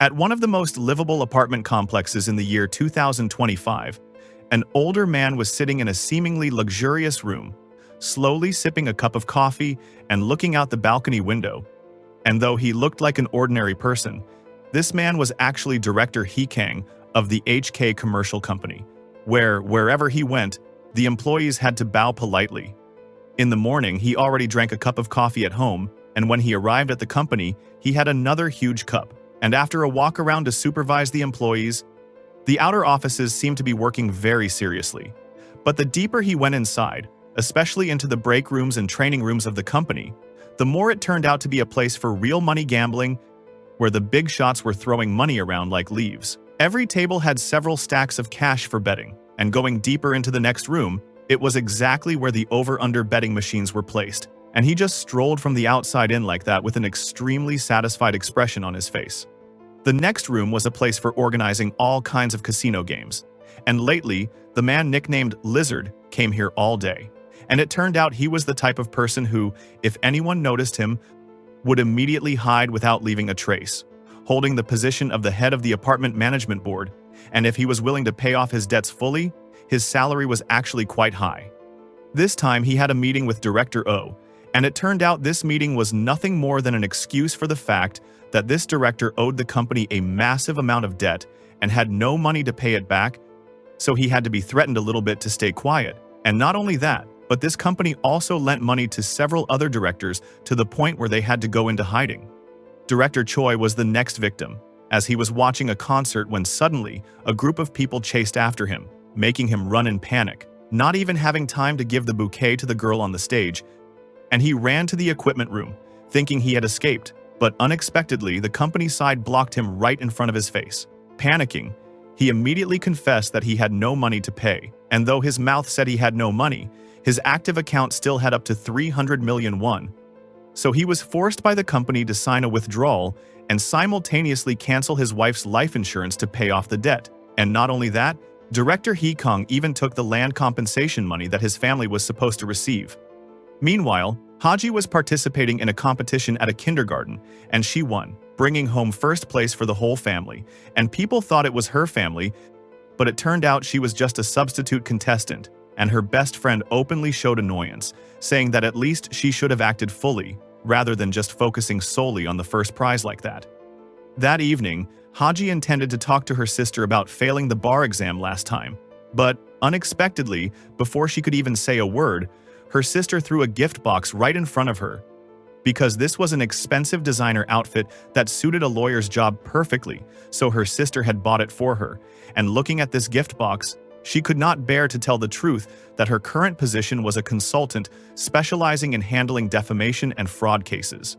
At one of the most livable apartment complexes in the year 2025, an older man was sitting in a seemingly luxurious room, slowly sipping a cup of coffee and looking out the balcony window. And though he looked like an ordinary person, this man was actually Director He Kang of the HK Commercial Company, where, wherever he went, the employees had to bow politely. In the morning, he already drank a cup of coffee at home, and when he arrived at the company, he had another huge cup. And after a walk around to supervise the employees, the outer offices seemed to be working very seriously. But the deeper he went inside, especially into the break rooms and training rooms of the company, the more it turned out to be a place for real money gambling, where the big shots were throwing money around like leaves. Every table had several stacks of cash for betting, and going deeper into the next room, it was exactly where the over-under betting machines were placed, and he just strolled from the outside in like that with an extremely satisfied expression on his face. The next room was a place for organizing all kinds of casino games, and lately, the man nicknamed Lizard came here all day. And it turned out he was the type of person who, if anyone noticed him, would immediately hide without leaving a trace, holding the position of the head of the apartment management board, and if he was willing to pay off his debts fully, his salary was actually quite high. This time he had a meeting with Director O, and it turned out this meeting was nothing more than an excuse for the fact that this director owed the company a massive amount of debt and had no money to pay it back, so he had to be threatened a little bit to stay quiet. And not only that, but this company also lent money to several other directors to the point where they had to go into hiding. Director Choi was the next victim, as he was watching a concert when suddenly a group of people chased after him, making him run in panic, not even having time to give the bouquet to the girl on the stage, and he ran to the equipment room, thinking he had escaped, but unexpectedly the company side blocked him right in front of his face. Panicking, he immediately confessed that he had no money to pay, and though his mouth said he had no money, his active account still had up to 300 million won. So he was forced by the company to sign a withdrawal and simultaneously cancel his wife's life insurance to pay off the debt. And not only that, Director He Kang even took the land compensation money that his family was supposed to receive. Meanwhile, Haji was participating in a competition at a kindergarten, and she won, bringing home first place for the whole family, and people thought it was her family, but it turned out she was just a substitute contestant, and her best friend openly showed annoyance, saying that at least she should have acted fully, rather than just focusing solely on the first prize like that. That evening, Haji intended to talk to her sister about failing the bar exam last time, but unexpectedly, before she could even say a word, her sister threw a gift box right in front of her. Because this was an expensive designer outfit that suited a lawyer's job perfectly, so her sister had bought it for her, and looking at this gift box, she could not bear to tell the truth that her current position was a consultant specializing in handling defamation and fraud cases.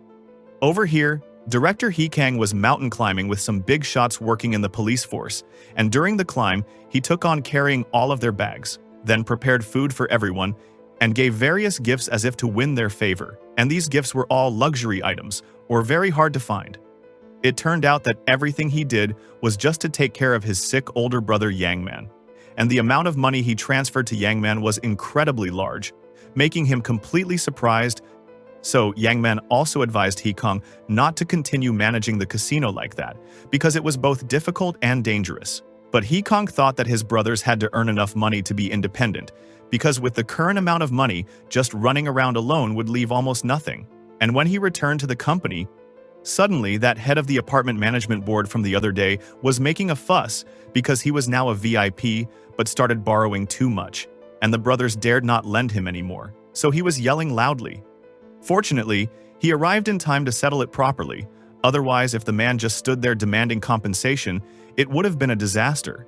Over here, Director He Kang was mountain climbing with some big shots working in the police force, and during the climb, he took on carrying all of their bags, then prepared food for everyone, and gave various gifts as if to win their favor, and these gifts were all luxury items, or very hard to find. It turned out that everything he did was just to take care of his sick older brother Yangman, and the amount of money he transferred to Yangman was incredibly large, making him completely surprised. So Yangman also advised He Kang not to continue managing the casino like that, because it was both difficult and dangerous. But He Kang thought that his brothers had to earn enough money to be independent, because with the current amount of money, just running around alone would leave almost nothing. And when he returned to the company, suddenly that head of the apartment management board from the other day was making a fuss because he was now a VIP but started borrowing too much, and the brothers dared not lend him anymore, so he was yelling loudly. Fortunately, he arrived in time to settle it properly, otherwise if the man just stood there demanding compensation, it would have been a disaster.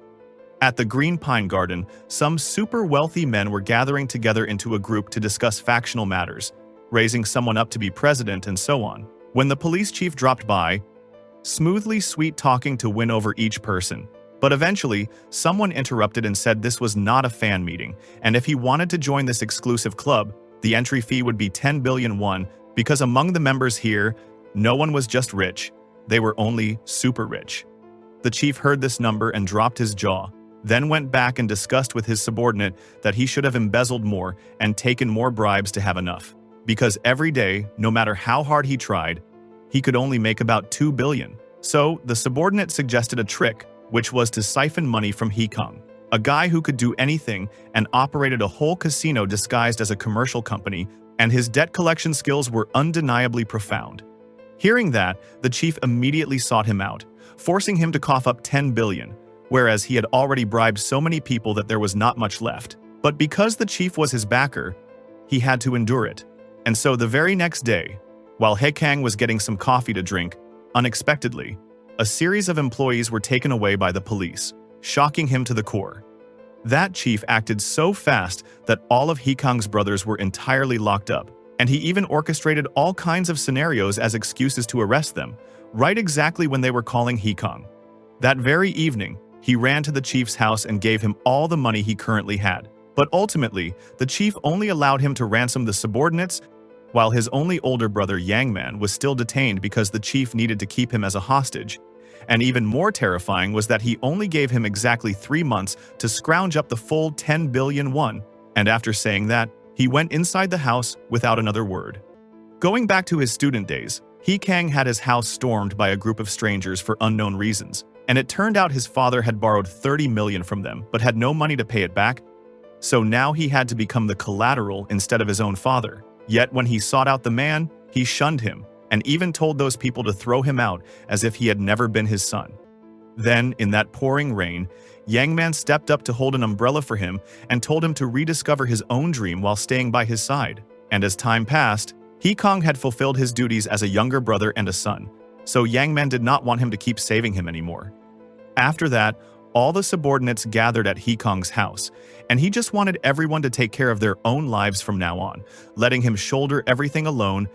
At the Green Pine Garden, some super wealthy men were gathering together into a group to discuss factional matters, raising someone up to be president and so on. When the police chief dropped by, smoothly sweet-talking to win over each person, but eventually, someone interrupted and said this was not a fan meeting, and if he wanted to join this exclusive club, the entry fee would be 10 billion won, because among the members here, no one was just rich, they were only super rich. The chief heard this number and dropped his jaw, then went back and discussed with his subordinate that he should have embezzled more and taken more bribes to have enough. Because every day, no matter how hard he tried, he could only make about 2 billion. So, the subordinate suggested a trick, which was to siphon money from Hikang, a guy who could do anything and operated a whole casino disguised as a commercial company, and his debt collection skills were undeniably profound. Hearing that, the chief immediately sought him out, forcing him to cough up 10 billion, whereas he had already bribed so many people that there was not much left. But because the chief was his backer, he had to endure it. And so the very next day, while Hekang was getting some coffee to drink, unexpectedly, a series of employees were taken away by the police, shocking him to the core. That chief acted so fast that all of Hikang's brothers were entirely locked up, and he even orchestrated all kinds of scenarios as excuses to arrest them, right exactly when they were calling Hikang. That very evening, he ran to the chief's house and gave him all the money he currently had. But ultimately, the chief only allowed him to ransom the subordinates, while his only older brother Yangman was still detained because the chief needed to keep him as a hostage. And even more terrifying was that he only gave him exactly 3 months to scrounge up the full 10 billion won, and after saying that, he went inside the house without another word. Going back to his student days, Hikang had his house stormed by a group of strangers for unknown reasons, and it turned out his father had borrowed 30 million from them but had no money to pay it back, so now he had to become the collateral instead of his own father. Yet when he sought out the man, he shunned him, and even told those people to throw him out as if he had never been his son. Then, in that pouring rain, Yangman stepped up to hold an umbrella for him and told him to rediscover his own dream while staying by his side. And as time passed, Hikang had fulfilled his duties as a younger brother and a son, so Yangman did not want him to keep saving him anymore. After that, all the subordinates gathered at Hikang's house, and he just wanted everyone to take care of their own lives from now on, letting him shoulder everything alone.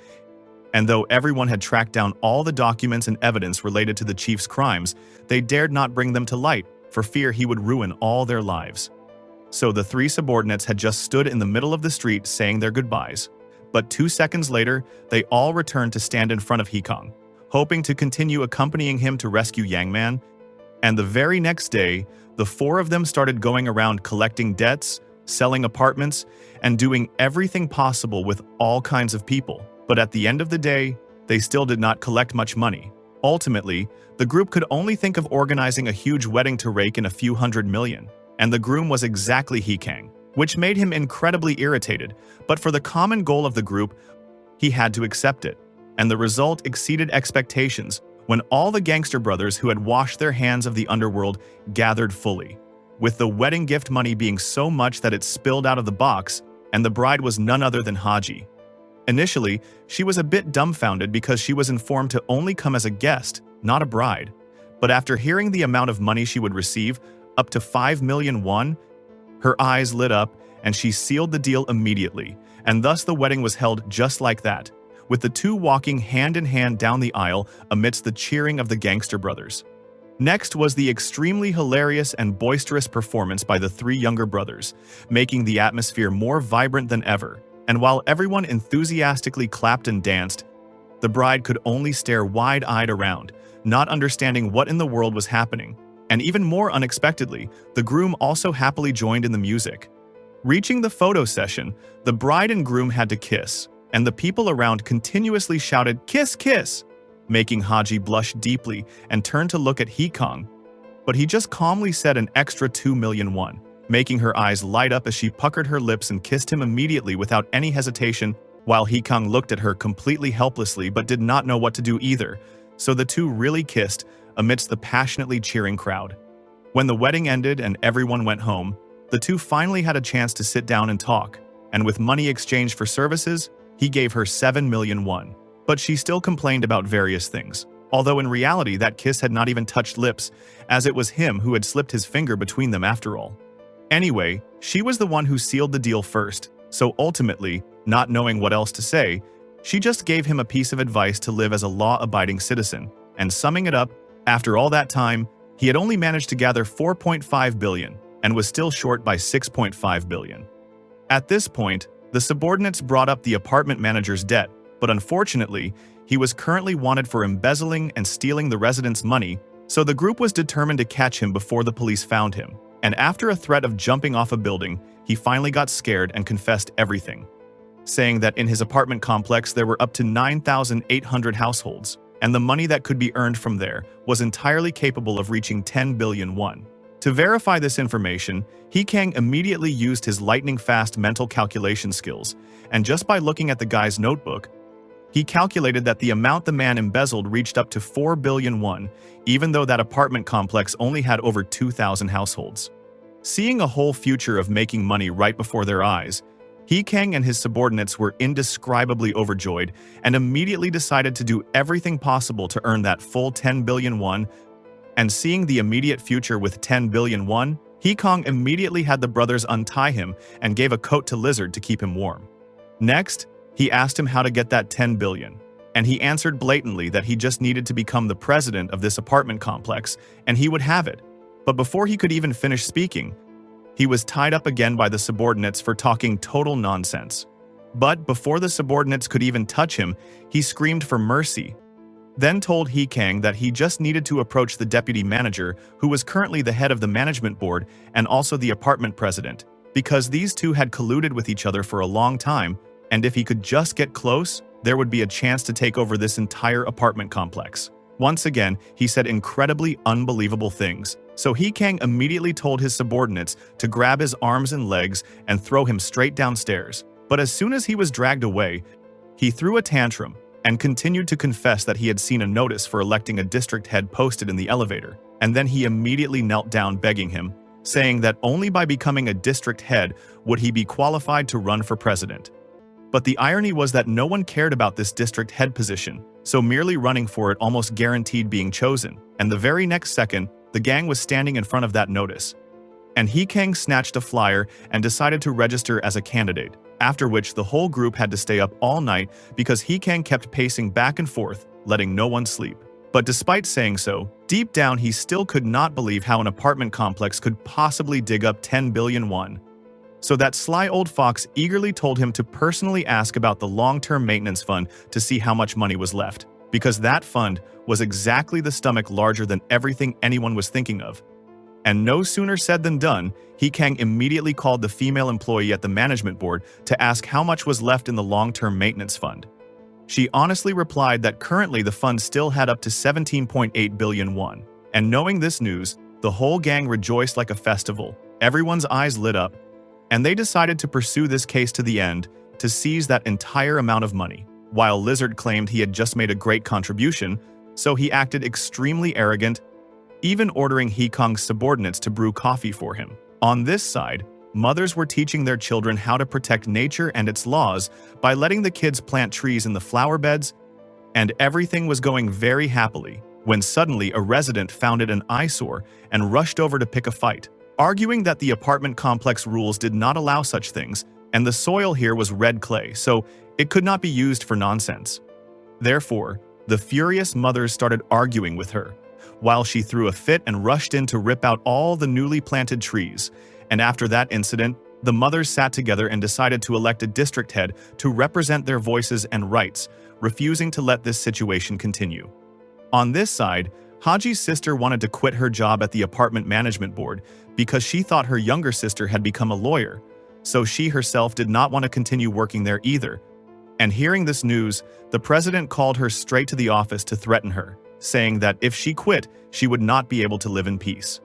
And though everyone had tracked down all the documents and evidence related to the chief's crimes, they dared not bring them to light, for fear he would ruin all their lives. So the 3 subordinates had just stood in the middle of the street saying their goodbyes. But 2 seconds later, they all returned to stand in front of Hikang, hoping to continue accompanying him to rescue Yangman. And the very next day, the 4 of them started going around collecting debts, selling apartments, and doing everything possible with all kinds of people. But at the end of the day, they still did not collect much money. Ultimately, the group could only think of organizing a huge wedding to rake in a few hundred million, and the groom was exactly Hikang, which made him incredibly irritated. But for the common goal of the group, he had to accept it, and the result exceeded expectations when all the gangster brothers who had washed their hands of the underworld gathered fully, with the wedding gift money being so much that it spilled out of the box, and the bride was none other than Haji. Initially, she was a bit dumbfounded because she was informed to only come as a guest, not a bride. But after hearing the amount of money she would receive, up to 5 million won, her eyes lit up and she sealed the deal immediately, and thus the wedding was held just like that, with the 2 walking hand in hand down the aisle amidst the cheering of the gangster brothers. Next was the extremely hilarious and boisterous performance by the 3 younger brothers, making the atmosphere more vibrant than ever. And while everyone enthusiastically clapped and danced, the bride could only stare wide-eyed around, not understanding what in the world was happening. And even more unexpectedly, the groom also happily joined in the music. Reaching the photo session, the bride and groom had to kiss, and the people around continuously shouted, "Kiss, kiss!" making Haji blush deeply and turn to look at Hikang. But he just calmly said an extra 2 million won, making her eyes light up as she puckered her lips and kissed him immediately without any hesitation, while Hikang looked at her completely helplessly but did not know what to do either, so the 2 really kissed amidst the passionately cheering crowd. When the wedding ended and everyone went home, the 2 finally had a chance to sit down and talk, and with money exchanged for services, he gave her 7 million won. But she still complained about various things, although in reality that kiss had not even touched lips, as it was him who had slipped his finger between them after all. Anyway, she was the one who sealed the deal first, so ultimately, not knowing what else to say, she just gave him a piece of advice to live as a law-abiding citizen, and summing it up, after all that time, he had only managed to gather 4.5 billion and was still short by 6.5 billion. At this point, the subordinates brought up the apartment manager's debt, but unfortunately, he was currently wanted for embezzling and stealing the residents' money, so the group was determined to catch him before the police found him. And after a threat of jumping off a building, he finally got scared and confessed everything, saying that in his apartment complex there were up to 9,800 households, and the money that could be earned from there was entirely capable of reaching 10 billion won. To verify this information, He Kang immediately used his lightning-fast mental calculation skills, and just by looking at the guy's notebook, he calculated that the amount the man embezzled reached up to 4 billion won, even though that apartment complex only had over 2,000 households. Seeing a whole future of making money right before their eyes, He Kang and his subordinates were indescribably overjoyed and immediately decided to do everything possible to earn that full 10 billion won. And seeing the immediate future with 10 billion won, He Kang immediately had the brothers untie him and gave a coat to Lizard to keep him warm. Next, he asked him how to get that 10 billion, and he answered blatantly that he just needed to become the president of this apartment complex and he would have it. But before he could even finish speaking, he was tied up again by the subordinates for talking total nonsense. But before the subordinates could even touch him, he screamed for mercy, then told He Kang that he just needed to approach the deputy manager, who was currently the head of the management board and also the apartment president, because these two had colluded with each other for a long time, and if he could just get close, there would be a chance to take over this entire apartment complex. Once again, he said incredibly unbelievable things, so He Kang immediately told his subordinates to grab his arms and legs and throw him straight downstairs. But as soon as he was dragged away, he threw a tantrum and continued to confess that he had seen a notice for electing a district head posted in the elevator, and then he immediately knelt down begging him, saying that only by becoming a district head would he be qualified to run for president. But the irony was that no one cared about this district head position, so merely running for it almost guaranteed being chosen, and the very next second, the gang was standing in front of that notice. And He Kang snatched a flyer and decided to register as a candidate, after which the whole group had to stay up all night because He Kang kept pacing back and forth, letting no one sleep. But despite saying so, deep down he still could not believe how an apartment complex could possibly dig up 10 billion won. So that sly old fox eagerly told him to personally ask about the long-term maintenance fund to see how much money was left, because that fund was exactly the stomach larger than everything anyone was thinking of. And no sooner said than done, He Kang immediately called the female employee at the management board to ask how much was left in the long-term maintenance fund. She honestly replied that currently the fund still had up to 17.8 billion won. And knowing this news, the whole gang rejoiced like a festival. Everyone's eyes lit up, and they decided to pursue this case to the end to seize that entire amount of money. While Lizard claimed he had just made a great contribution, so he acted extremely arrogant, even ordering He Kang's subordinates to brew coffee for him. On this side, mothers were teaching their children how to protect nature and its laws by letting the kids plant trees in the flower beds, and everything was going very happily, when suddenly a resident found it an eyesore and rushed over to pick a fight, arguing that the apartment complex rules did not allow such things, and the soil here was red clay, so it could not be used for nonsense. Therefore, the furious mothers started arguing with her, while she threw a fit and rushed in to rip out all the newly planted trees. And after that incident, the mothers sat together and decided to elect a district head to represent their voices and rights, refusing to let this situation continue. On this side, Haji's sister wanted to quit her job at the apartment management board because she thought her younger sister had become a lawyer, so she herself did not want to continue working there either. And hearing this news, the president called her straight to the office to threaten her, saying that if she quit, she would not be able to live in peace.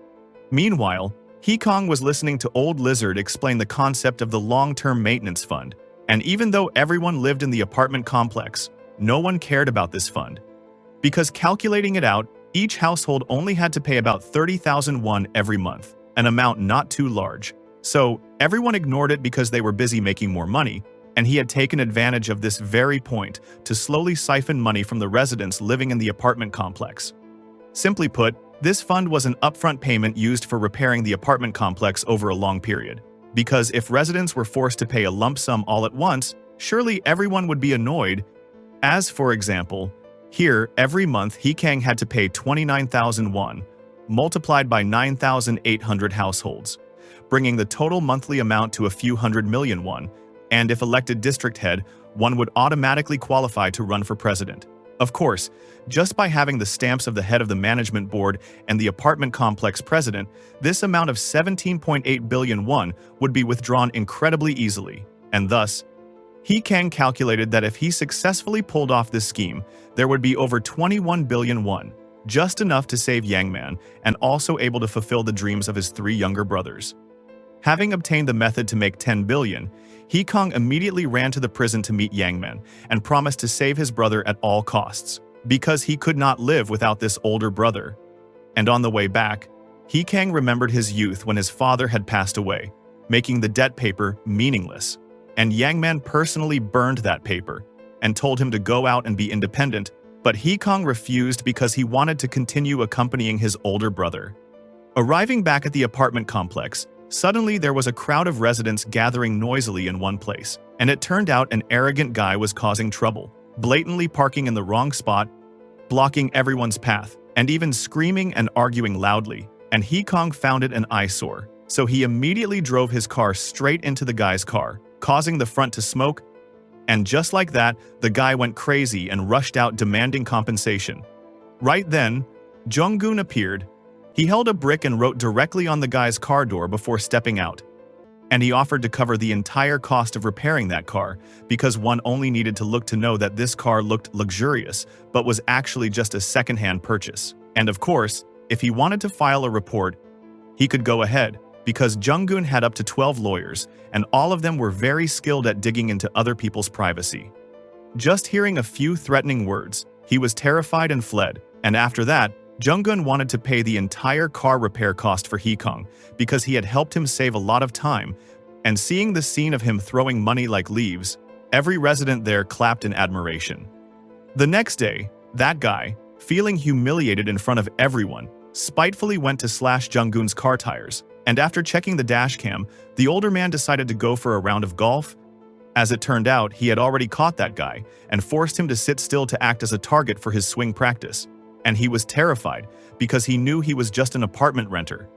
Meanwhile, He Kang was listening to old Lizard explain the concept of the long-term maintenance fund, and even though everyone lived in the apartment complex, no one cared about this fund. Because calculating it out, each household only had to pay about 30,000 won every month, an amount not too large. So everyone ignored it because they were busy making more money, and he had taken advantage of this very point to slowly siphon money from the residents living in the apartment complex. Simply put, this fund was an upfront payment used for repairing the apartment complex over a long period. Because if residents were forced to pay a lump sum all at once, surely everyone would be annoyed. As for example, here, every month He Kang had to pay 29,000 won, multiplied by 9,800 households, bringing the total monthly amount to a few hundred million won, and if elected district head, one would automatically qualify to run for president. Of course, just by having the stamps of the head of the management board and the apartment complex president, this amount of 17.8 billion won would be withdrawn incredibly easily, and thus, He Kang calculated that if he successfully pulled off this scheme, there would be over 21 billion won, just enough to save Yang Man and also able to fulfill the dreams of his 3 younger brothers. Having obtained the method to make 10 billion, He Kong immediately ran to the prison to meet Yang Man and promised to save his brother at all costs, because he could not live without this older brother. And on the way back, He Kang remembered his youth when his father had passed away, making the debt paper meaningless. And Yang Man personally burned that paper and told him to go out and be independent, but He Kong refused because he wanted to continue accompanying his older brother. Arriving back at the apartment complex, suddenly there was a crowd of residents gathering noisily in one place, and it turned out an arrogant guy was causing trouble, blatantly parking in the wrong spot, blocking everyone's path, and even screaming and arguing loudly, and He Kong found it an eyesore, so he immediately drove his car straight into the guy's car, causing the front to smoke, and just like that, the guy went crazy and rushed out demanding compensation. Right then, Jung-gun appeared. He held a brick and wrote directly on the guy's car door before stepping out. And he offered to cover the entire cost of repairing that car, because one only needed to look to know that this car looked luxurious, but was actually just a second-hand purchase. And of course, if he wanted to file a report, he could go ahead, because Jung-gun had up to 12 lawyers, and all of them were very skilled at digging into other people's privacy. Just hearing a few threatening words, he was terrified and fled, and after that, Jung-gun wanted to pay the entire car repair cost for He Kong because he had helped him save a lot of time, and seeing the scene of him throwing money like leaves, every resident there clapped in admiration. The next day, that guy, feeling humiliated in front of everyone, spitefully went to slash Jung-gun's car tires, and after checking the dash cam, the older man decided to go for a round of golf. As it turned out, he had already caught that guy and forced him to sit still to act as a target for his swing practice. And he was terrified because he knew he was just an apartment renter,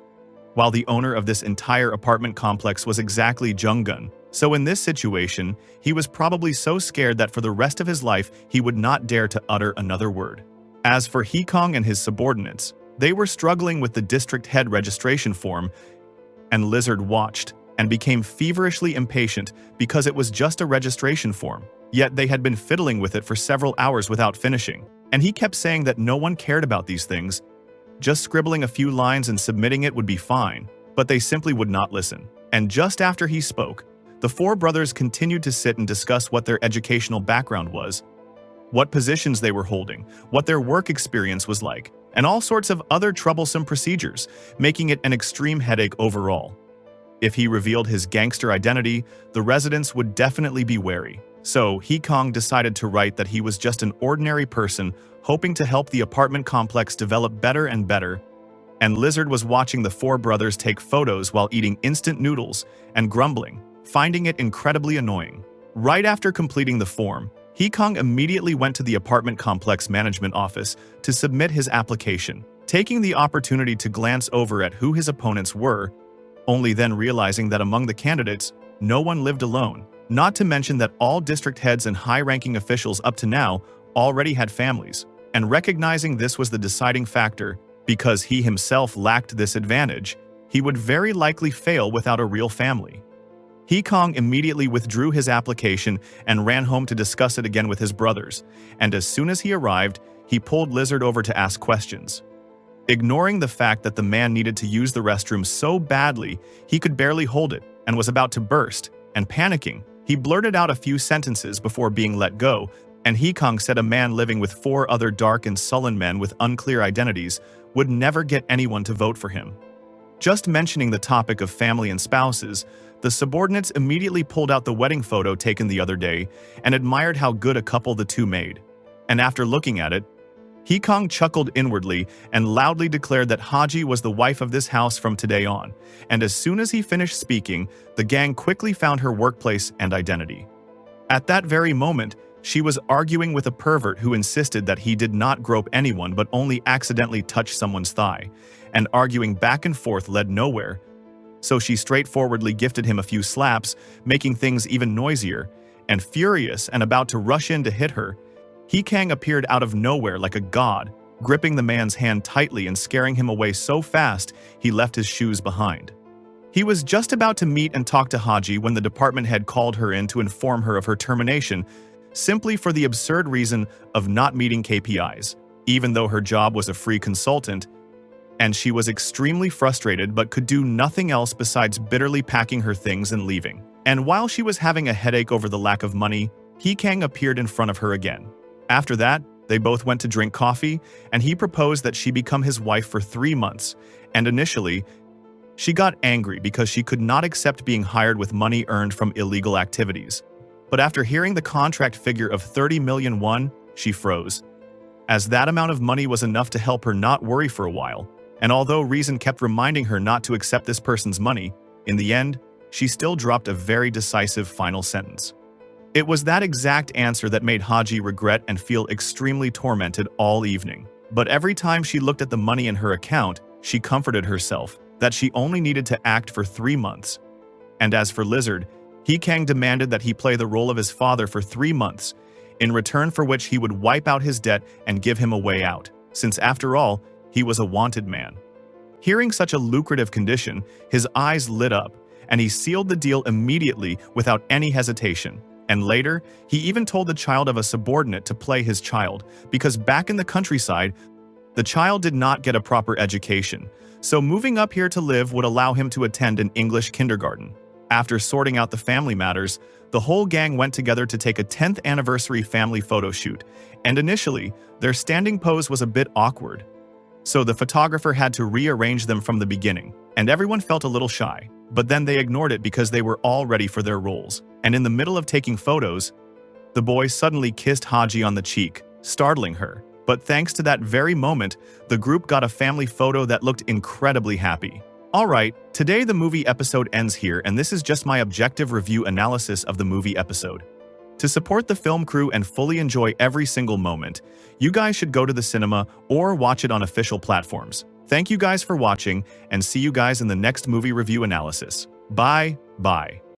while the owner of this entire apartment complex was exactly Jung-gun. So in this situation, he was probably so scared that for the rest of his life he would not dare to utter another word. As for He Kong and his subordinates, they were struggling with the district head registration form, and Lizard watched and became feverishly impatient because it was just a registration form, yet they had been fiddling with it for several hours without finishing. And he kept saying that no one cared about these things, just scribbling a few lines and submitting it would be fine, but they simply would not listen. And just after he spoke, the 4 brothers continued to sit and discuss what their educational background was, what positions they were holding, what their work experience was like, and all sorts of other troublesome procedures, making it an extreme headache overall. If he revealed his gangster identity, the residents would definitely be wary. So, He Kong decided to write that he was just an ordinary person hoping to help the apartment complex develop better and better, and Lizard was watching the 4 brothers take photos while eating instant noodles and grumbling, finding it incredibly annoying. Right after completing the form, He Kong immediately went to the apartment complex management office to submit his application, taking the opportunity to glance over at who his opponents were, only then realizing that among the candidates, no one lived alone. Not to mention that all district heads and high-ranking officials up to now already had families, and recognizing this was the deciding factor, because he himself lacked this advantage, he would very likely fail without a real family. He Kong immediately withdrew his application and ran home to discuss it again with his brothers, and as soon as he arrived, he pulled Lizard over to ask questions. Ignoring the fact that the man needed to use the restroom so badly he could barely hold it and was about to burst, and panicking, he blurted out a few sentences before being let go, and He Kong said a man living with 4 other dark and sullen men with unclear identities would never get anyone to vote for him. Just mentioning the topic of family and spouses, the subordinates immediately pulled out the wedding photo taken the other day and admired how good a couple the two made. And after looking at it, He Kong chuckled inwardly and loudly declared that Haji was the wife of this house from today on, and as soon as he finished speaking, the gang quickly found her workplace and identity. At that very moment, she was arguing with a pervert who insisted that he did not grope anyone but only accidentally touch someone's thigh, and arguing back and forth led nowhere, so she straightforwardly gifted him a few slaps, making things even noisier, and furious and about to rush in to hit her, He Kang appeared out of nowhere like a god, gripping the man's hand tightly and scaring him away so fast he left his shoes behind. He was just about to meet and talk to Haji when the department head called her in to inform her of her termination, simply for the absurd reason of not meeting KPIs, even though her job was a free consultant, and she was extremely frustrated but could do nothing else besides bitterly packing her things and leaving. And while she was having a headache over the lack of money, He Kang appeared in front of her again. After that, they both went to drink coffee, and he proposed that she become his wife for 3 months, and initially, she got angry because she could not accept being hired with money earned from illegal activities. But after hearing the contract figure of 30 million won, she froze, as that amount of money was enough to help her not worry for a while. And although reason kept reminding her not to accept this person's money, in the end, she still dropped a very decisive final sentence. It was that exact answer that made Haji regret and feel extremely tormented all evening. But every time she looked at the money in her account, she comforted herself that she only needed to act for 3 months. And as for Lizard, He Kang demanded that he play the role of his father for 3 months, in return for which he would wipe out his debt and give him a way out, since after all, he was a wanted man. Hearing such a lucrative condition, his eyes lit up, and he sealed the deal immediately without any hesitation. And later, he even told the child of a subordinate to play his child, because back in the countryside, the child did not get a proper education, so moving up here to live would allow him to attend an English kindergarten. After sorting out the family matters, the whole gang went together to take a 10th anniversary family photo shoot, and initially, their standing pose was a bit awkward. So the photographer had to rearrange them from the beginning, and everyone felt a little shy. But then they ignored it because they were all ready for their roles. And in the middle of taking photos, the boy suddenly kissed Haji on the cheek, startling her. But thanks to that very moment, the group got a family photo that looked incredibly happy. Alright, today the movie episode ends here, and this is just my objective review analysis of the movie episode. To support the film crew and fully enjoy every single moment, you guys should go to the cinema or watch it on official platforms. Thank you guys for watching, and see you guys in the next movie review analysis. Bye.